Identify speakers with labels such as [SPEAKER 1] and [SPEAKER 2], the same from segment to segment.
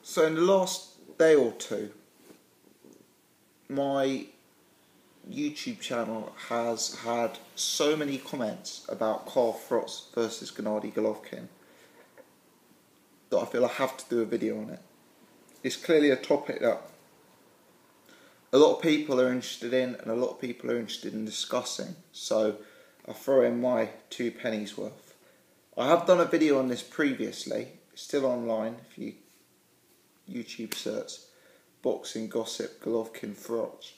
[SPEAKER 1] So in the last day or two, my YouTube channel has had so many comments about Froch versus Gennady Golovkin that I feel I have to do a video on it. It's clearly a topic that a lot of people are interested in and a lot of people are interested in discussing, so I'll throw in my 2 pennies worth. I have done a video on this previously, it's still online if you YouTube search boxing gossip Golovkin Froch.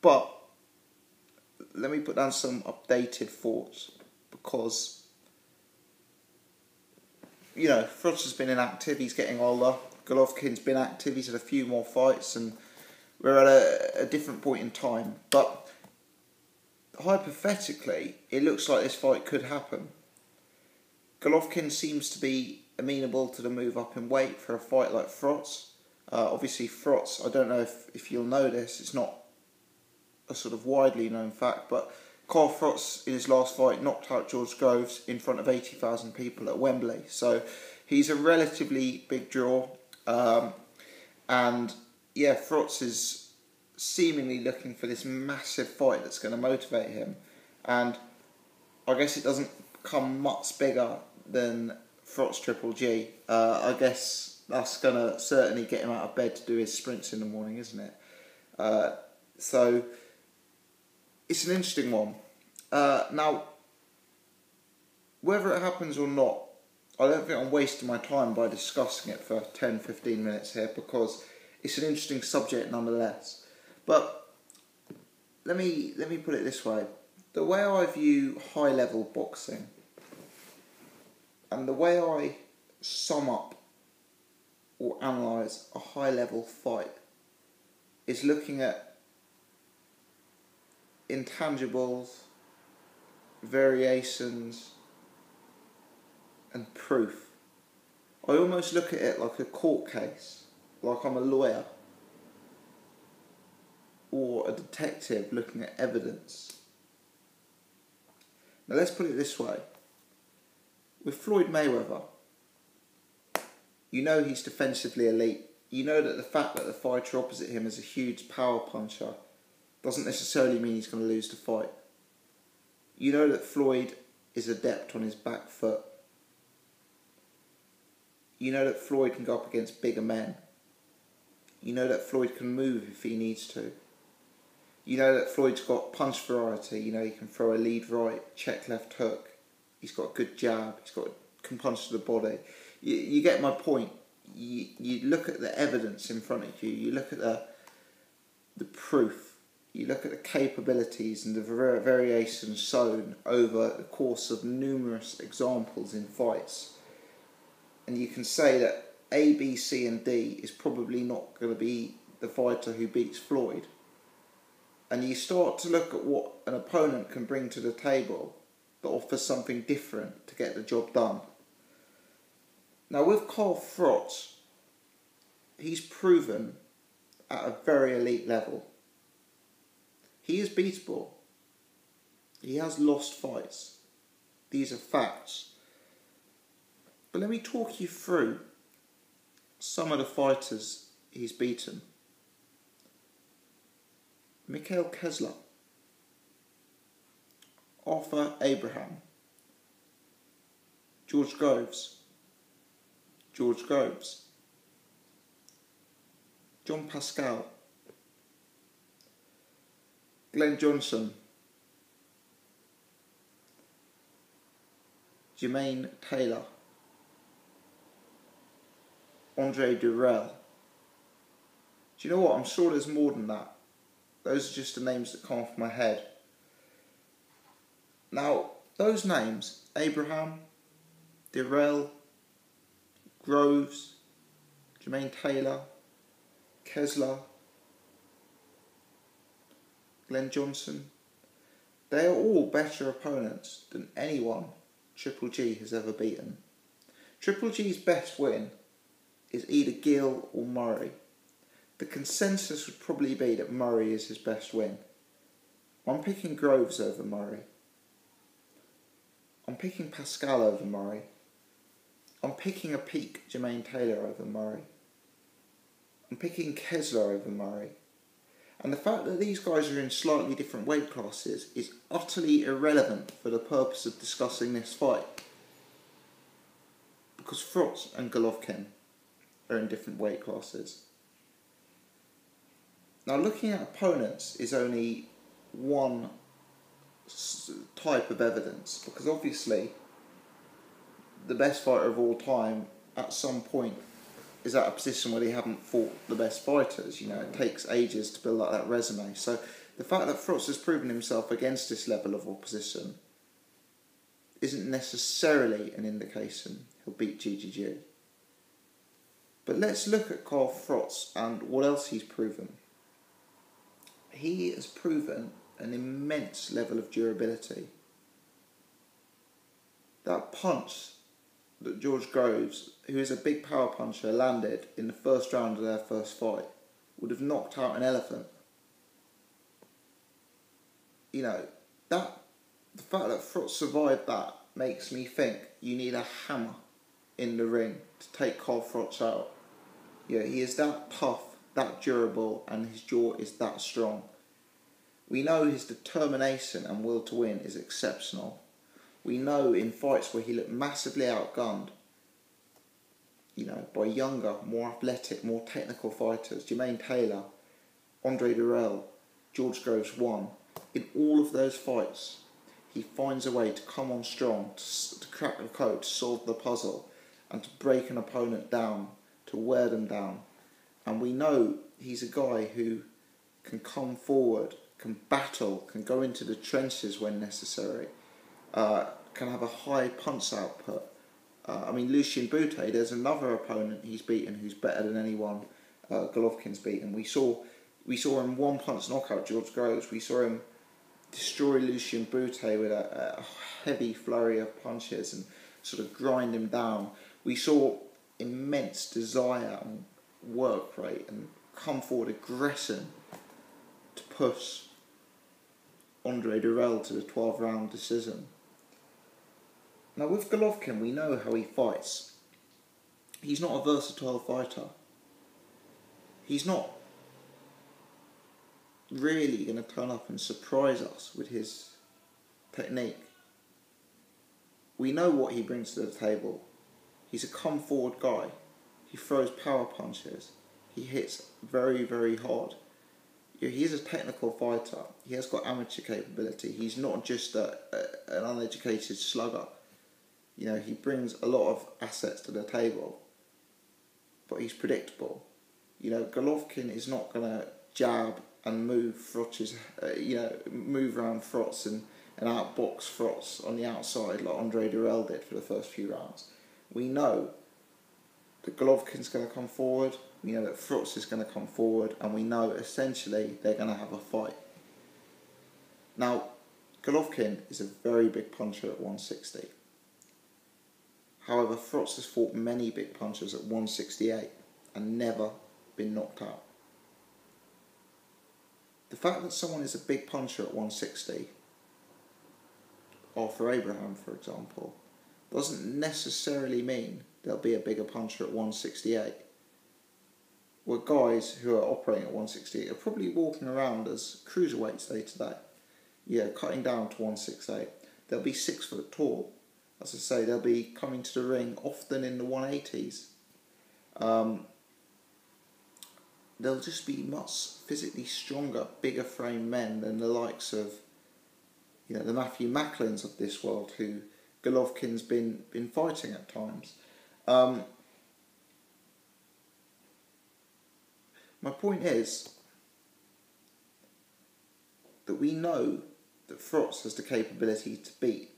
[SPEAKER 1] But let me put down some updated thoughts, because you know, Froch has been inactive, he's getting older. Golovkin's been active, he's had a few more fights, and we're at a different point in time. But hypothetically, it looks like this fight could happen. Golovkin seems to be amenable to the move up in weight for a fight like Froch. Obviously Froch, I don't know if you'll know this, it's not a sort of widely known fact, but Froch in his last fight knocked out George Groves in front of 80,000 people at Wembley. So he's a relatively big draw. And yeah, Froch is seemingly looking for this massive fight that's going to motivate him. And I guess it doesn't come much bigger than Froch Triple G. I guess that's going to certainly get him out of bed to do his sprints in the morning, isn't it? So it's an interesting one. Now, whether it happens or not, I don't think I'm wasting my time by discussing it for 10-15 minutes here, because it's an interesting subject nonetheless. But let me put it this way. The way I view high-level boxing and the way I sum up or analyse a high-level fight is looking at intangibles, variations and proof. I almost look at it like a court case, like I'm a lawyer or a detective looking at evidence. Now let's put it this way. With Floyd Mayweather, you know he's defensively elite. You know that the fact that the fighter opposite him is a huge power puncher doesn't necessarily mean he's going to lose the fight. You know that Floyd is adept on his back foot. You know that Floyd can go up against bigger men. You know that Floyd can move if he needs to. You know that Floyd's got punch variety. You know he can throw a lead right, check left hook. He's got a good jab. Can punch to the body. You get my point. You look at the evidence in front of you. You look at the proof. You look at the capabilities and the variations shown over the course of numerous examples in fights. And you can say that A, B, C and D is probably not going to be the fighter who beats Floyd. And you start to look at what an opponent can bring to the table that offers something different to get the job done. Now with Froch, he's proven at a very elite level. He is beatable. He has lost fights. These are facts. But let me talk you through some of the fighters he's beaten. Mikhail Kessler, Arthur Abraham, George Groves, John Pascal, Glenn Johnson, Jermaine Taylor, Andre Durrell. Do you know what? I'm sure there's more than that. Those are just the names that come off my head. Now, those names, Abraham, Durrell, Groves, Jermaine Taylor, Kessler, Glenn Johnson, they are all better opponents than anyone Triple G has ever beaten. Triple G's best win is either Gill or Murray. The consensus would probably be that Murray is his best win. I'm picking Groves over Murray. I'm picking Pascal over Murray. I'm picking a peak Jermaine Taylor over Murray. I'm picking Kessler over Murray. And the fact that these guys are in slightly different weight classes is utterly irrelevant for the purpose of discussing this fight. Because Froch and Golovkin are in different weight classes. Now, looking at opponents is only one type of evidence, because obviously the best fighter of all time at some point is at a position where they haven't fought the best fighters. You know, it takes ages to build up that resume. So the fact that Froch has proven himself against this level of opposition isn't necessarily an indication he'll beat GGG. But let's look at Carl Froch and what else he's proven. He has proven an immense level of durability. That punch that George Groves, who is a big power puncher, landed in the first round of their first fight would have knocked out an elephant. You know, the fact that Froch survived that makes me think you need a hammer in the ring to take Carl Froch out. Yeah, he is that tough, that durable, and his jaw is that strong. We know his determination and will to win is exceptional. We know in fights where he looked massively outgunned, you know, by younger, more athletic, more technical fighters, Jermaine Taylor, Andre Durrell, George Groves won. In all of those fights, he finds a way to come on strong, to crack the code, to solve the puzzle, and to break an opponent down, to wear them down. And we know he's a guy who can come forward, can battle, can go into the trenches when necessary, can have a high punch output. I mean, Lucien Boutte, there's another opponent he's beaten who's better than anyone Golovkin's beaten. We saw him one punch knockout George Groves. We saw him destroy Lucien Boutte with a heavy flurry of punches and sort of grind him down. We saw immense desire and work rate and come forward aggression to push Andre Durrell to the 12-round decision. Now with Golovkin, we know how he fights. He's not a versatile fighter. He's not really going to turn up and surprise us with his technique. We know what he brings to the table. He's a come-forward guy. He throws power punches. He hits very, very hard. He is a technical fighter. He has got amateur capability. He's not just an uneducated slugger. You know, he brings a lot of assets to the table, but he's predictable. You know, Golovkin is not going to jab and move Froch's, move around Froch and outbox Froch on the outside like Andre Durrell did for the first few rounds. We know that Golovkin's going to come forward, we know that Froch is going to come forward, and we know essentially they're going to have a fight. Now, Golovkin is a very big puncher at 160. However, Froch has fought many big punchers at 168 and never been knocked out. The fact that someone is a big puncher at 160, Arthur Abraham for example, doesn't necessarily mean there'll be a bigger puncher at 168. Where guys who are operating at 168 are probably walking around as cruiserweights day to day. Yeah, cutting down to 168. They'll be 6 foot tall. As I say, they'll be coming to the ring often in the 180s. They'll just be much physically stronger, bigger frame men than the likes of, you know, the Matthew Macklins of this world, who Golovkin's been fighting at times. My point is that we know that Froch has the capability to beat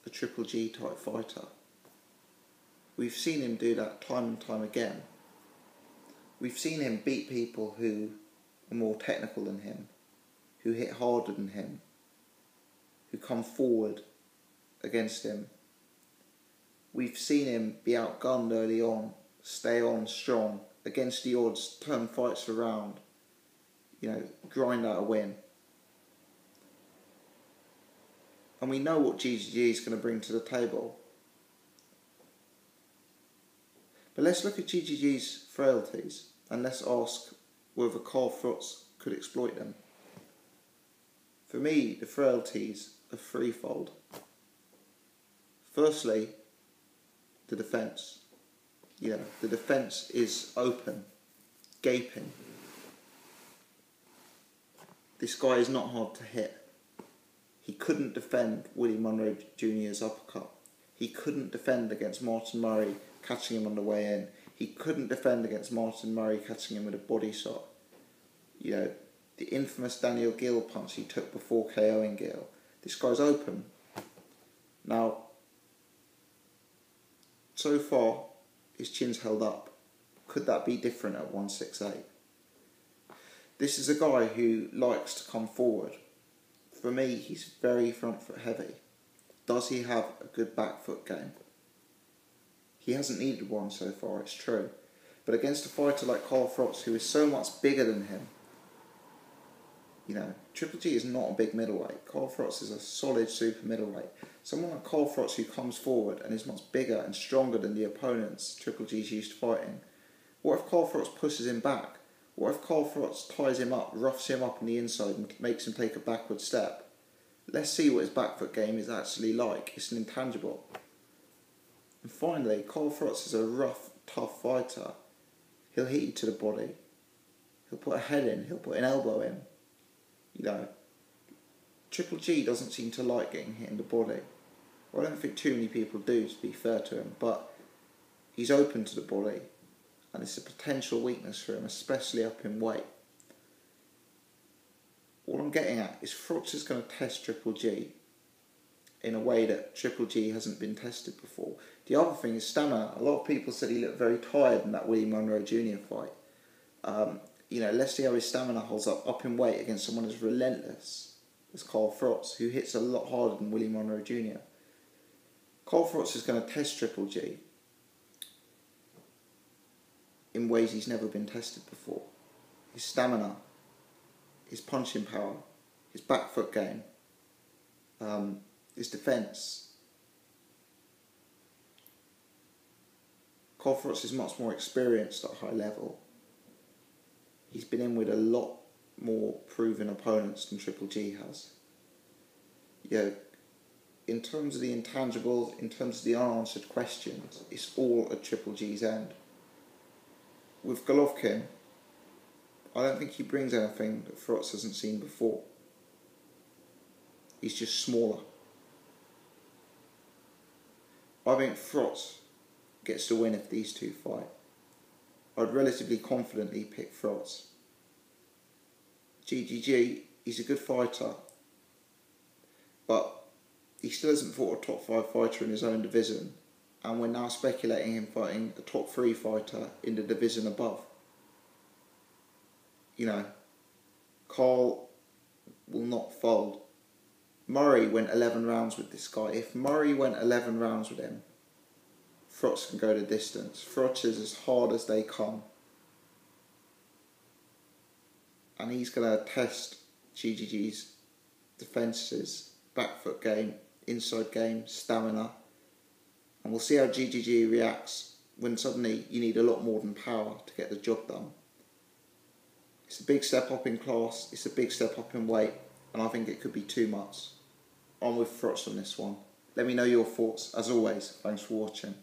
[SPEAKER 1] a Triple G type fighter. We've seen him do that time and time again. We've seen him beat people who are more technical than him, who hit harder than him, who come forward against him. We've seen him be outgunned early on, stay on strong, against the odds, turn fights around, you know, grind out a win. And we know what GGG is going to bring to the table. But let's look at GGG's frailties and let's ask whether Froch could exploit them. For me, the frailties are threefold. Firstly, the defence. The defence is open, gaping. This guy is not hard to hit. He couldn't defend Willie Monroe Jr.'s uppercut. He couldn't defend against Martin Murray catching him on the way in. He couldn't defend against Martin Murray catching him with a body shot. The infamous Daniel Gill punch he took before KOing Gill. This guy's open. Now, so far, his chin's held up. Could that be different at 168? This is a guy who likes to come forward. For me, he's very front foot heavy. Does he have a good back foot game? He hasn't needed one so far, it's true. But against a fighter like Froch, who is so much bigger than him, Triple G is not a big middleweight. Froch is a solid super middleweight. Someone like Froch who comes forward and is much bigger and stronger than the opponents Triple G's used to fighting. What if Froch pushes him back? What if Froch ties him up, roughs him up on the inside and makes him take a backward step? Let's see what his back foot game is actually like. It's an intangible. And finally, Froch is a rough, tough fighter. He'll hit you to the body. He'll put a head in. He'll put an elbow in. Triple G doesn't seem to like getting hit in the body. Well, I don't think too many people do, to be fair to him, but he's open to the body, and it's a potential weakness for him, especially up in weight. All I'm getting at is Froch is going to test Triple G in a way that Triple G hasn't been tested before. The other thing is stamina. A lot of people said he looked very tired in that Willie Monroe Jr. fight. Let's see how his stamina holds up in weight against someone as relentless as Froch, who hits a lot harder than Willie Monroe Jr. Froch is going to test Triple G in ways he's never been tested before. His stamina, his punching power, his back foot game, his defence. Froch is much more experienced at a high level. He's been in with a lot more proven opponents than Triple G has. In terms of the intangibles, in terms of the unanswered questions, it's all at Triple G's end. With Golovkin, I don't think he brings anything that Froch hasn't seen before. He's just smaller. I think Froch gets the win if these two fight. I'd relatively confidently pick Froch. GGG, he's a good fighter, but he still hasn't fought a top 5 fighter in his own division, and we're now speculating him fighting a top 3 fighter in the division above. Carl will not fold. Murray went 11 rounds with this guy. If Murray went 11 rounds with him, Froch can go the distance. Froch is as hard as they come. And he's going to test GGG's defences, back foot game, inside game, stamina. And we'll see how GGG reacts when suddenly you need a lot more than power to get the job done. It's a big step up in class, it's a big step up in weight, and I think it could be too much. I'm with Froch on this one. Let me know your thoughts. As always, thanks for watching.